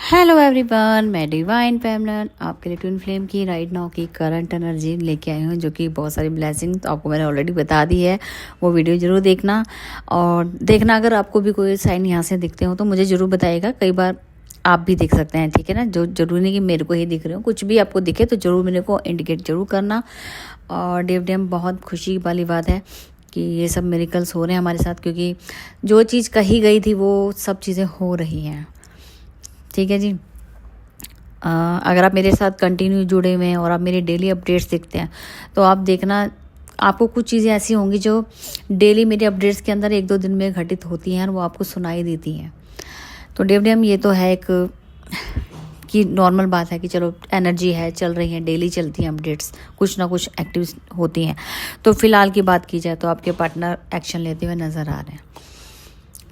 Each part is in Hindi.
हेलो एवरीवन, मैं डिवाइन पैमलन आपके लिए ट्विन फ्लेम की राइट नाउ की करंट एनर्जी लेके आई हूँ, जो कि बहुत सारी ब्लेसिंग तो आपको मैंने ऑलरेडी बता दी है। वो वीडियो ज़रूर देखना और देखना अगर आपको भी कोई साइन यहाँ से दिखते हो तो मुझे ज़रूर बताइएगा। कई बार आप भी देख सकते हैं, ठीक है ना। जो जरूरी नहीं कि मेरे को ही दिख रहे हो, कुछ भी आपको दिखे तो ज़रूर मेरे को इंडिकेट ज़रूर करना। और डेम बहुत खुशी वाली बात है कि ये सब मिरेकल्स हो रहे हैं हमारे साथ, क्योंकि जो चीज़ कही गई थी वो सब चीज़ें हो रही हैं, ठीक है जी। अगर आप मेरे साथ कंटिन्यू जुड़े हुए हैं और आप मेरे डेली अपडेट्स देखते हैं तो आप देखना, आपको कुछ चीज़ें ऐसी होंगी जो डेली मेरे अपडेट्स के अंदर एक दो दिन में घटित होती हैं और वो आपको सुनाई देती हैं। तो डेम ये तो है एक कि नॉर्मल बात है कि चलो एनर्जी है, चल रही है, डेली चलती हैं अपडेट्स, कुछ ना कुछ एक्टिव होती हैं। तो फिलहाल की बात की जाए तो आपके पार्टनर एक्शन लेते हुए नज़र आ रहे हैं,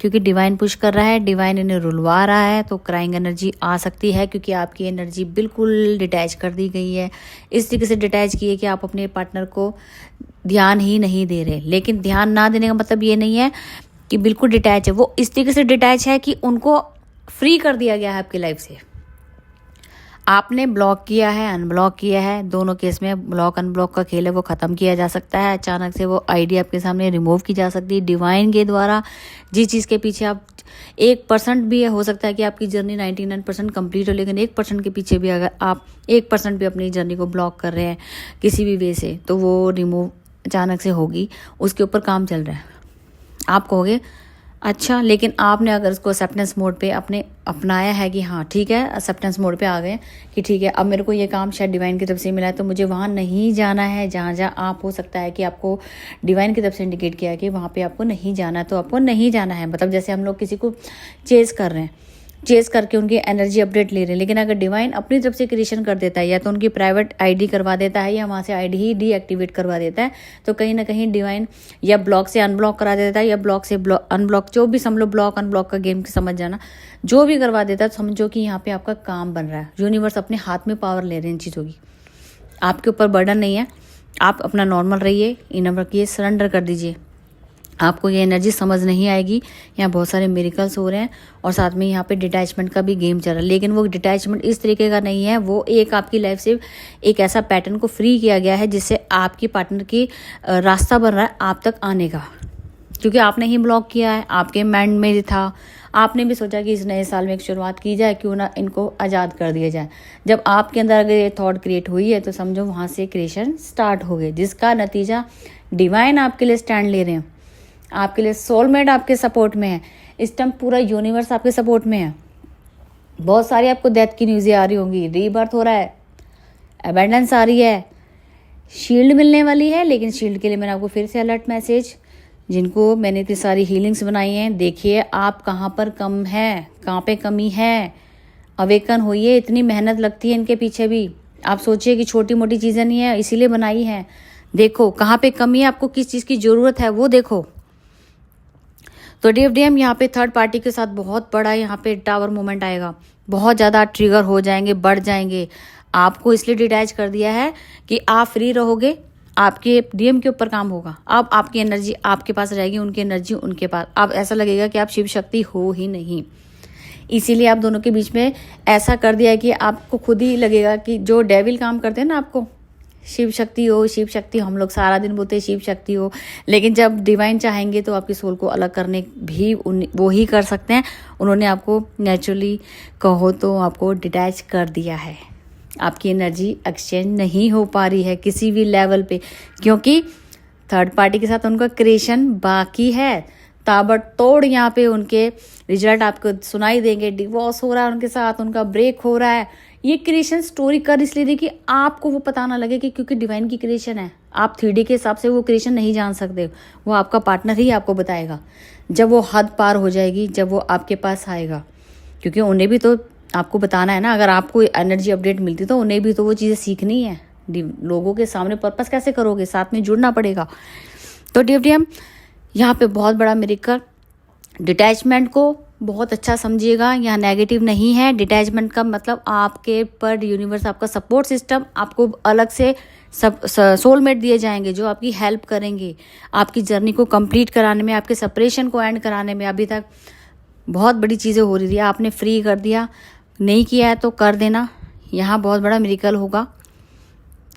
क्योंकि डिवाइन पुश कर रहा है, डिवाइन इन्हें रुलवा रहा है। तो क्राइंग एनर्जी आ सकती है, क्योंकि आपकी एनर्जी बिल्कुल डिटैच कर दी गई है। इस तरीके से डिटैच की है कि आप अपने पार्टनर को ध्यान ही नहीं दे रहे। लेकिन ध्यान ना देने का मतलब ये नहीं है कि बिल्कुल डिटैच है, वो इस तरीके से डिटैच है कि उनको फ्री कर दिया गया है आपकी लाइफ से। आपने ब्लॉक किया है, अनब्लॉक किया है, दोनों केस में ब्लॉक अनब्लॉक का खेल है, वो ख़त्म किया जा सकता है। अचानक से वो आईडी आपके सामने रिमूव की जा सकती है डिवाइन के द्वारा। जिस चीज़ के पीछे आप 1% भी हो सकता है कि आपकी जर्नी 99% कंप्लीट हो, लेकिन 1% के पीछे भी अगर आप 1% भी अपनी जर्नी को ब्लॉक कर रहे हैं किसी भी वे से, तो वो रिमूव अचानक से होगी। उसके ऊपर काम चल रहा है। आप कहोगे अच्छा, लेकिन आपने अगर उसको एक्सेप्टेंस मोड पे अपने अपनाया है कि हाँ ठीक है, एक्सेप्टेंस मोड पे आ गए कि ठीक है अब मेरे को ये काम शायद डिवाइन की तरफ से मिला है, तो मुझे वहाँ नहीं जाना है जहाँ जहाँ आप हो सकता है कि आपको डिवाइन की तरफ से इंडिकेट किया है कि वहाँ पे आपको नहीं जाना है, तो आपको नहीं जाना है। मतलब जैसे हम लोग किसी को चेस कर रहे हैं, चेस करके उनकी एनर्जी अपडेट ले रहे हैं, लेकिन अगर डिवाइन अपनी तरफ से क्रिएशन कर देता है, या तो उनकी प्राइवेट आईडी करवा देता है या वहाँ से आईडी ही डीएक्टिवेट करवा देता है, तो कहीं ना कहीं डिवाइन या ब्लॉक से अनब्लॉक करा देता है, या ब्लॉक से अनब्लॉक, जो भी समझ लो, ब्लॉक अनब्लॉक का गेम समझ जाना, जो भी करवा देता है समझो कि यहाँ पे आपका काम बन रहा है। यूनिवर्स अपने हाथ में पावर ले रहे हैं इन चीज़ों की, आपके ऊपर बर्डन नहीं है। आप अपना नॉर्मल रहिए, इनर रखिए, सरेंडर कर दीजिए। आपको ये एनर्जी समझ नहीं आएगी। यहाँ बहुत सारे मिरेकल्स हो रहे हैं और साथ में यहाँ पे डिटैचमेंट का भी गेम चल रहा है, लेकिन वो डिटैचमेंट इस तरीके का नहीं है। वो एक आपकी लाइफ से एक ऐसा पैटर्न को फ्री किया गया है जिससे आपकी पार्टनर की रास्ता बन रहा है आप तक आने का, क्योंकि आपने ही ब्लॉक किया है, आपके माइंड में था। आपने भी सोचा कि इस नए साल में एक शुरुआत की जाए, क्यों ना इनको आज़ाद कर दिया जाए। जब आपके अंदर अगर ये थॉट क्रिएट हुई है तो समझो वहाँ से क्रिएशन स्टार्ट हो गई, जिसका नतीजा डिवाइन आपके लिए स्टैंड ले रहे हैं, आपके लिए सोलमेट आपके सपोर्ट में है। इस टाइम पूरा यूनिवर्स आपके सपोर्ट में है। बहुत सारी आपको डेथ की न्यूज़ें आ रही होंगी, रीबर्थ हो रहा है, अबेंडेंस आ रही है, शील्ड मिलने वाली है। लेकिन शील्ड के लिए मैंने आपको फिर से अलर्ट मैसेज, जिनको मैंने इतनी सारी हीलिंग्स बनाई हैं, देखिए आप कहाँ पर कम है, कहाँ पे कमी है, अवेकन होइए। इतनी मेहनत लगती है इनके पीछे भी। आप सोचिए कि छोटी मोटी चीज़ें नहीं है, इसीलिए बनाई है। देखो कहाँ पे कमी है, आपको किस चीज़ की ज़रूरत है वो देखो। तो डीएम यहाँ पे थर्ड पार्टी के साथ बहुत बड़ा यहाँ पे टावर मोमेंट आएगा, बहुत ज़्यादा ट्रिगर हो जाएंगे, बढ़ जाएंगे। आपको इसलिए डिटैच कर दिया है कि आप फ्री रहोगे, आपके डीएम के ऊपर काम होगा। अब आपकी एनर्जी आपके पास रहेगी, उनकी एनर्जी उनके पास। अब ऐसा लगेगा कि आप शिव शक्ति हो ही नहीं। इसीलिए आप दोनों के बीच में ऐसा कर दिया है कि आपको खुद ही लगेगा कि जो डेविल काम करते हैं ना, आपको शिव शक्ति हो, शिव शक्ति, हम लोग सारा दिन बोलते हैं शिव शक्ति हो, लेकिन जब डिवाइन चाहेंगे तो आपकी सोल को अलग करने भी वो ही कर सकते हैं। उन्होंने आपको नेचुरली कहो तो आपको डिटैच कर दिया है। आपकी एनर्जी एक्सचेंज नहीं हो पा रही है किसी भी लेवल पे, क्योंकि थर्ड पार्टी के साथ उनका क्रिएशन बाकी है। ताबड़तोड़ यहाँ पे उनके रिजल्ट आपको सुनाई देंगे। डिवोर्स हो रहा है उनके साथ, उनका ब्रेक हो रहा है। ये क्रिएशन स्टोरी कर इसलिए दी कि आपको वो पता ना लगे कि क्योंकि डिवाइन की क्रिएशन है, आप 3D के हिसाब से वो क्रिएशन नहीं जान सकते। वो आपका पार्टनर ही आपको बताएगा जब वो हद पार हो जाएगी, जब वो आपके पास आएगा, क्योंकि उन्हें भी तो आपको बताना है ना। अगर आपको एनर्जी अपडेट मिलती तो उन्हें भी तो वो चीज़ें सीखनी है। लोगों के सामने पर्पस कैसे करोगे, साथ में जुड़ना पड़ेगा। तो डीएम यहाँ पे बहुत बड़ा मिरेकल, डिटैचमेंट को बहुत अच्छा समझिएगा। यहाँ नेगेटिव नहीं है। डिटैचमेंट का मतलब आपके पर यूनिवर्स, आपका सपोर्ट सिस्टम, आपको अलग से सब सोलमेट दिए जाएंगे जो आपकी हेल्प करेंगे आपकी जर्नी को कंप्लीट कराने में, आपके सेपरेशन को एंड कराने में। अभी तक बहुत बड़ी चीज़ें हो रही थी, आपने फ्री कर दिया, नहीं किया है तो कर देना, यहाँ बहुत बड़ा मिरेकल होगा।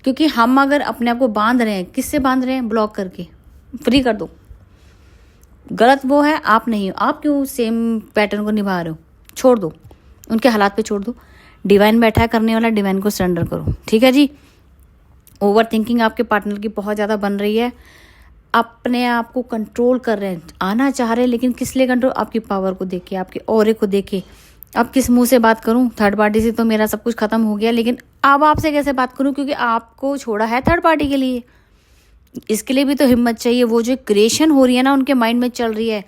क्योंकि हम अगर अपने आप को बांध रहे हैं, किससे बांध रहे हैं? ब्लॉक करके। फ्री कर दो। गलत वो है, आप नहीं हो। आप क्यों सेम पैटर्न को निभा रहे हो? छोड़ दो, उनके हालात पे छोड़ दो। डिवाइन बैठा है करने वाला, डिवाइन को सरेंडर करो, ठीक है जी। ओवर थिंकिंग आपके पार्टनर की बहुत ज़्यादा बन रही है, अपने आप को कंट्रोल कर रहे हैं, आना चाह रहे हैं, लेकिन किस लिए कंट्रोल? आपकी पावर को देख के, आपके ऑरे को देख के। अब किस मुंह से बात करूं? थर्ड पार्टी से तो मेरा सब कुछ खत्म हो गया, लेकिन अब आपसे कैसे बात करूं? क्योंकि आपको छोड़ा है थर्ड पार्टी के लिए। इसके लिए भी तो हिम्मत चाहिए। वो जो क्रिएशन हो रही है ना, उनके माइंड में चल रही है,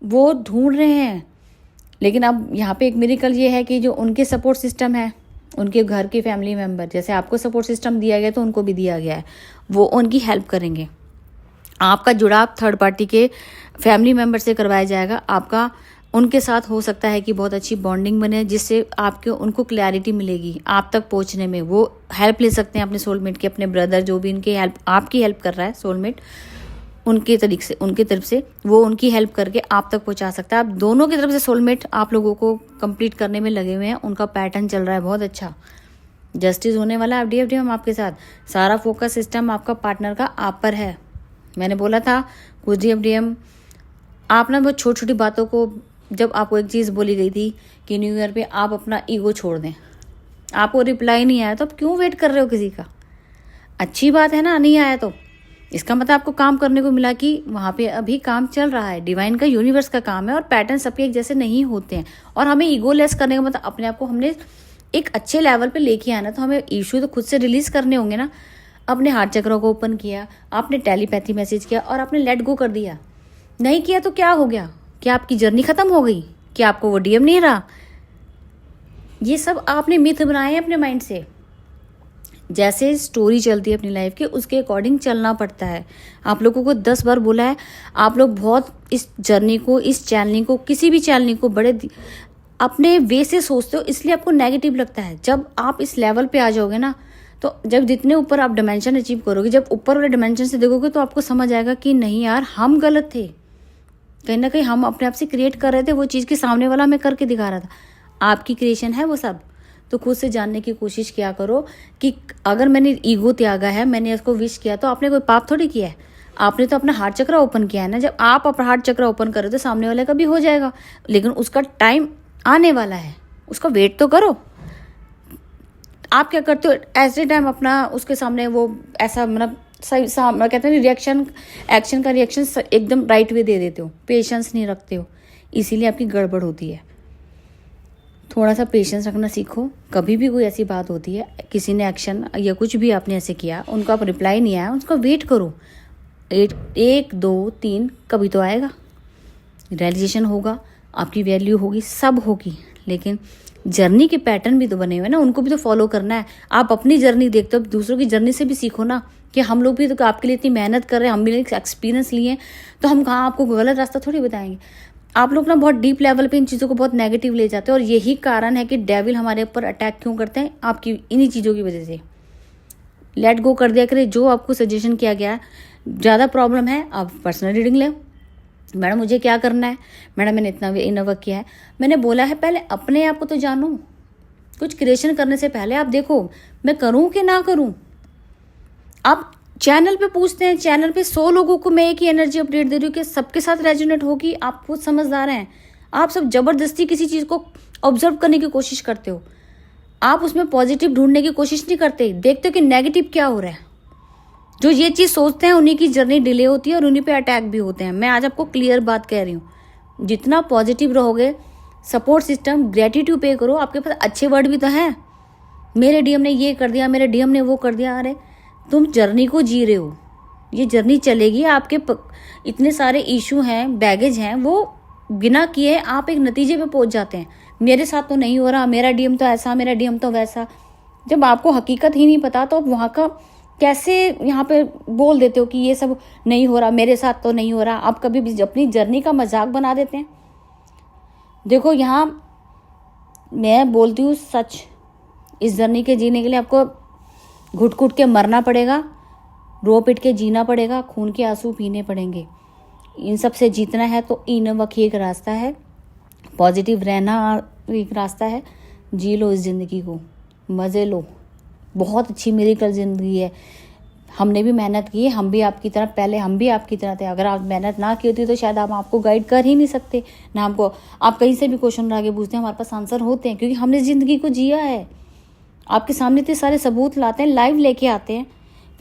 वो ढूंढ रहे हैं। लेकिन अब यहाँ पे एक मिरेकल ये है कि जो उनके सपोर्ट सिस्टम है, उनके घर के फैमिली मेम्बर, जैसे आपको सपोर्ट सिस्टम दिया गया तो उनको भी दिया गया है, वो उनकी हेल्प करेंगे। आपका जुड़ाव थर्ड पार्टी के फैमिली मेम्बर से करवाया जाएगा। आपका उनके साथ हो सकता है कि बहुत अच्छी बॉन्डिंग बने, जिससे आपके उनको क्लैरिटी मिलेगी आप तक पहुंचने में। वो हेल्प ले सकते हैं अपने सोलमेट की, अपने ब्रदर जो भी इनकी हेल्प, आपकी हेल्प कर रहा है सोलमेट, उनके तरीके से, उनकी तरफ से वो उनकी हेल्प करके आप तक पहुंचा सकता है। आप दोनों की तरफ से सोलमेट आप लोगों को कंप्लीट करने में लगे हुए हैं। उनका पैटर्न चल रहा है बहुत अच्छा, जस्टिस होने वाला है FDFD आपके साथ। सारा फोकस सिस्टम आपका पार्टनर का आप पर है। मैंने बोला था कुछ DFDM आप ना बहुत छोटी छोटी बातों को, जब आपको एक चीज़ बोली गई थी कि न्यू ईयर पे आप अपना ईगो छोड़ दें, आपको रिप्लाई नहीं आया तो आप क्यों वेट कर रहे हो किसी का? अच्छी बात है ना, नहीं आया तो इसका मतलब आपको काम करने को मिला कि वहाँ पे अभी काम चल रहा है। डिवाइन का, यूनिवर्स का काम है, और पैटर्न सबके एक जैसे नहीं होते हैं। और हमें ईगो लेस करने का मतलब अपने आप को हमने एक अच्छे लेवल पे लेके आना, तो हमें इशू तो खुद से रिलीज करने होंगे ना। अपने हार्ट चक्रों को ओपन किया, आपने टेलीपैथी मैसेज किया और आपने लेट गो कर दिया। नहीं किया तो क्या हो गया? क्या आपकी जर्नी खत्म हो गई? क्या आपको वो DM नहीं रहा? ये सब आपने मिथ बनाए हैं अपने माइंड से। जैसे स्टोरी चलती है अपनी लाइफ की, उसके अकॉर्डिंग चलना पड़ता है। आप लोगों को 10 बार बोला है, आप लोग बहुत इस जर्नी को, इस चैनलिंग को, किसी भी चैनलिंग को बड़े अपने वे से सोचते हो, इसलिए आपको नेगेटिव लगता है। जब आप इस लेवल पे आ जाओगे ना, तो जब जितने ऊपर आप डिमेंशन अचीव करोगे, जब ऊपर वाले डिमेंशन से देखोगे, तो आपको समझ आएगा कि नहीं यार, हम गलत थे। कहीं ना कहीं हम अपने आप से क्रिएट कर रहे थे वो चीज़, के सामने वाला हमें करके दिखा रहा था। आपकी क्रिएशन है वो सब। तो खुद से जानने की कोशिश किया करो कि अगर मैंने ईगो त्यागा है, मैंने उसको विश किया, तो आपने कोई पाप थोड़ी किया है। आपने तो अपना हार्ट चक्र ओपन किया है ना। जब आप अपना हार्ट चक्र ओपन करो तो सामने वाले का भी हो जाएगा, लेकिन उसका टाइम आने वाला है, उसका वेट तो करो। आप क्या करते हो? ऐसे टाइम अपना उसके सामने वो ऐसा मतलब सही कहते हैं रिएक्शन, एक्शन का रिएक्शन एकदम राइट वे दे देते हो, पेशेंस नहीं रखते हो, इसीलिए आपकी गड़बड़ होती है। थोड़ा सा पेशेंस रखना सीखो। कभी भी कोई ऐसी बात होती है, किसी ने एक्शन या कुछ भी आपने ऐसे किया, उनका आप रिप्लाई नहीं आया, उसका वेट करो। 1 2 3 कभी तो आएगा, रियलाइजेशन होगा, आपकी वैल्यू होगी, सब होगी। लेकिन जर्नी के पैटर्न भी तो बने हुए ना, उनको भी तो फॉलो करना है। आप अपनी जर्नी देखते हो, दूसरों की जर्नी से भी सीखो ना, कि हम लोग भी तो आपके लिए इतनी मेहनत कर रहे हैं, हम भी एक्सपीरियंस लिए, तो हम कहाँ आपको गलत रास्ता थोड़ी बताएंगे। आप लोग ना बहुत डीप लेवल पे इन चीज़ों को बहुत नेगेटिव ले जाते हैं, और यही कारण है कि डेविल हमारे ऊपर अटैक क्यों करते हैं, आपकी इन्हीं चीज़ों की वजह से। लेट गो कर दिया करें जो आपको सजेशन किया गया है। ज़्यादा प्रॉब्लम है, आप पर्सनल रीडिंग लें। मैडम मुझे क्या करना है? मैडम मैंने इतना इनवर्क किया है। मैंने बोला है पहले अपने आप को तो जानूं। कुछ क्रिएशन करने से पहले आप देखो मैं करूं कि ना करूं। आप चैनल पे पूछते हैं, चैनल पे 100 लोगों को मैं एक ही एनर्जी अपडेट दे रही हूँ कि सबके साथ रेजोनेट होगी। आप खुद समझदार हैं। आप सब जबरदस्ती किसी चीज़ को ऑब्जर्व करने की कोशिश करते हो, आप उसमें पॉजिटिव ढूंढने की कोशिश नहीं करते। देखते हो कि नेगेटिव क्या हो रहा है। जो ये चीज़ सोचते हैं उन्हीं की जर्नी डिले होती है और उन्हीं पे अटैक भी होते हैं। मैं आज आपको क्लियर बात कह रही हूँ। जितना पॉजिटिव रहोगे, सपोर्ट सिस्टम, ग्रेटिट्यूड पे करो। आपके पास अच्छे वर्ड भी तो हैं, मेरे DM ने ये कर दिया, मेरे DM ने वो कर दिया। अरे तुम जर्नी को जी रहे हो, ये जर्नी चलेगी। आपके इतने सारे इशू हैं, बैगेज हैं, वो बिना किए आप एक नतीजे पे पहुंच जाते हैं। मेरे साथ तो नहीं हो रहा, मेरा DM तो ऐसा, मेरा DM तो वैसा। जब आपको हकीकत ही नहीं पता तो वहाँ का कैसे यहाँ पे बोल देते हो कि ये सब नहीं हो रहा, मेरे साथ तो नहीं हो रहा। आप कभी भी अपनी जर्नी का मजाक बना देते हैं। देखो यहाँ मैं बोलती हूँ सच, इस जर्नी के जीने के लिए आपको घुट घुट के मरना पड़ेगा, रो पिट के जीना पड़ेगा, खून के आंसू पीने पड़ेंगे। इन सब से जीतना है तो इनवक ही एक रास्ता है, पॉजिटिव रहना एक रास्ता है। जी लो इस ज़िंदगी को, मज़े लो, बहुत अच्छी मिरेकल ज़िंदगी है। हमने भी मेहनत की है, हम भी आपकी तरह, पहले हम भी आपकी तरह थे। अगर आप मेहनत ना की होती तो शायद हम आपको गाइड कर ही नहीं सकते ना। हमको आप कहीं से भी क्वेश्चन आगे पूछते हैं, हमारे पास आंसर होते हैं, क्योंकि हमने ज़िंदगी को जिया है। आपके सामने इतने सारे सबूत लाते हैं, लाइव लेके आते हैं,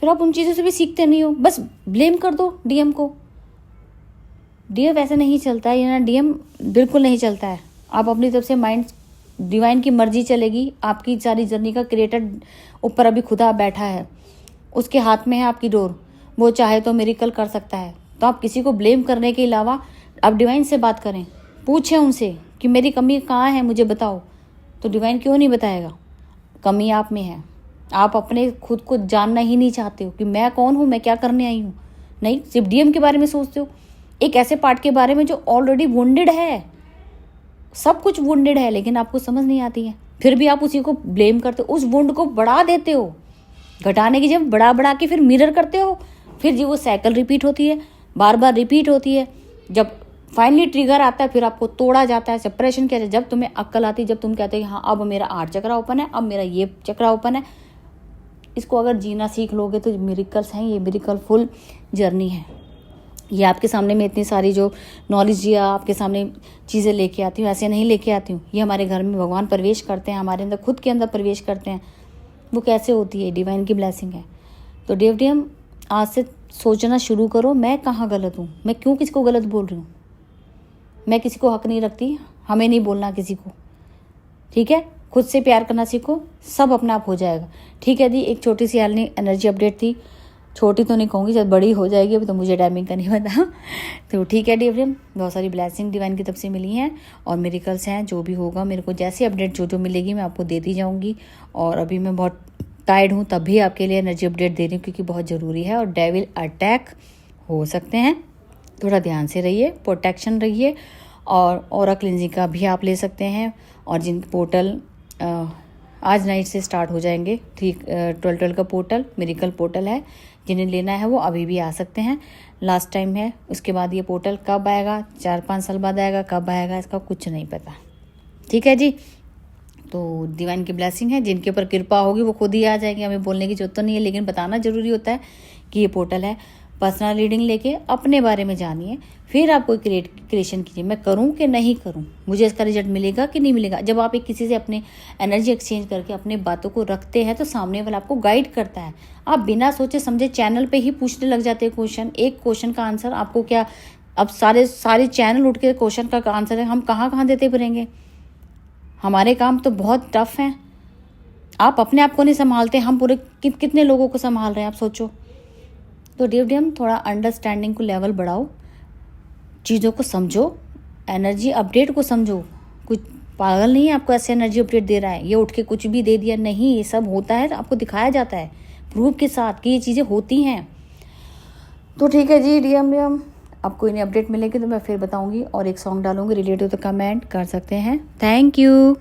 फिर आप उन चीज़ों से भी सीखते नहीं हो, बस ब्लेम कर दो डीएम को। डीएम वैसे नहीं चलता है, ये ना, डीएम बिल्कुल नहीं चलता है। आप अपनी तरफ से माइंड, डिवाइन की मर्जी चलेगी। आपकी सारी जर्नी का क्रिएटर ऊपर अभी खुदा बैठा है, उसके हाथ में है आपकी डोर, वो चाहे तो मिरेकल कर सकता है। तो आप किसी को ब्लेम करने के अलावा आप डिवाइन से बात करें, पूछें उनसे कि मेरी कमी कहाँ है, मुझे बताओ। तो डिवाइन क्यों नहीं बताएगा? कमी आप में है। आप अपने खुद को जानना ही नहीं चाहते हो कि मैं कौन हूँ, मैं क्या करने आई हूँ। नहीं, सिर्फ डीएम के बारे में सोचते हो, एक ऐसे पार्ट के बारे में जो ऑलरेडी वुंडेड है। सब कुछ वुंडेड है, लेकिन आपको समझ नहीं आती है, फिर भी आप उसी को ब्लेम करते हो, उस वुंड को बढ़ा देते हो। घटाने की जब बढ़ा के फिर मिरर करते हो, फिर जी वो साइकिल रिपीट होती है, बार बार रिपीट होती है। जब फाइनली ट्रिगर आता है, फिर आपको तोड़ा जाता है। सेपरेशन क्या है? जब तुम्हें अक्ल आती है, जब तुम कहते हो हाँ अब मेरा 8 चक्रा ओपन है, अब मेरा ये चक्रा ओपन है। इसको अगर जीना सीख लोगे तो मिरेकल्स हैं, ये मिरेकल फुल जर्नी है। ये आपके सामने में इतनी सारी जो नॉलेज या आपके सामने चीज़ें लेके आती हूँ, ऐसे नहीं लेके आती हूँ। ये हमारे घर में भगवान प्रवेश करते हैं, हमारे अंदर, खुद के अंदर प्रवेश करते हैं। वो कैसे होती है? डिवाइन की ब्लेसिंग है। तो डेवडियम आज से सोचना शुरू करो, मैं कहाँ गलत हूँ, मैं क्यों किसी को गलत बोल रही हूँ। मैं किसी को हक नहीं रखती, हमें नहीं बोलना किसी को, ठीक है? खुद से प्यार करना सीखो, सब अपने आप हो जाएगा, ठीक है दी। एक छोटी सी एनर्जी अपडेट थी, छोटी तो नहीं कहूँगी, जब बड़ी हो जाएगी, अभी तो मुझे टाइमिंग का नहीं पता। तो ठीक है डिवडियम, बहुत सारी ब्लेसिंग डिवाइन की तरफ से मिली हैं और मिरेकल्स हैं। जो भी होगा मेरे को जैसी अपडेट जो मिलेगी मैं आपको देती जाऊँगी। और अभी मैं बहुत टायर्ड हूँ, तब भी आपके लिए एनर्जी अपडेट दे रही हूँ, क्योंकि बहुत ज़रूरी है। और डेविल अटैक हो सकते हैं, थोड़ा ध्यान से रहिए, प्रोटेक्शन रहिए। और ऑरा क्लिनजिंग का भी आप ले सकते हैं। और जिनके पोर्टल आज नाइट से स्टार्ट हो जाएंगे, 12 का पोर्टल मिरेकल पोर्टल है, जिन्हें लेना है वो अभी भी आ सकते हैं, लास्ट टाइम है। उसके बाद ये पोर्टल कब आएगा, 4-5 साल बाद आएगा, कब आएगा इसका कुछ नहीं पता, ठीक है जी। तो डिवाइन की ब्लेसिंग है, जिनके ऊपर कृपा होगी वो खुद ही आ जाएंगे, हमें बोलने की जरूरत तो नहीं है, लेकिन बताना जरूरी होता है कि ये पोर्टल है। पर्सनल रीडिंग लेके अपने बारे में जानिए, फिर आप कोई क्रिएशन कीजिए, मैं करूं कि नहीं करूं, मुझे इसका रिजल्ट मिलेगा कि नहीं मिलेगा। जब आप एक किसी से अपने एनर्जी एक्सचेंज करके अपने बातों को रखते हैं तो सामने वाला आपको गाइड करता है। आप बिना सोचे समझे चैनल पे ही पूछने लग जाते हैं क्वेश्चन, एक क्वेश्चन का आंसर आपको क्या, अब सारे चैनल उठ के क्वेश्चन का आंसर है, हम कहाँ देते फिरेंगे। हमारे काम तो बहुत टफ हैं, आप अपने आप को नहीं संभालते, हम पूरे कितने लोगों को संभाल रहे हैं आप सोचो। तो डिवडियम थोड़ा अंडरस्टैंडिंग को लेवल बढ़ाओ, चीज़ों को समझो, एनर्जी अपडेट को समझो। कुछ पागल नहीं है आपको ऐसे एनर्जी अपडेट दे रहा है, ये उठ के कुछ भी दे दिया नहीं, ये सब होता है, आपको दिखाया जाता है प्रूफ के साथ कि ये चीज़ें होती हैं। तो ठीक है जी डियम, अब कोई नई अपडेट मिलेगी तो मैं फिर बताऊंगी और एक सॉन्ग डालूंगी रिलेटेड, तो कमेंट कर सकते हैं। Thank you.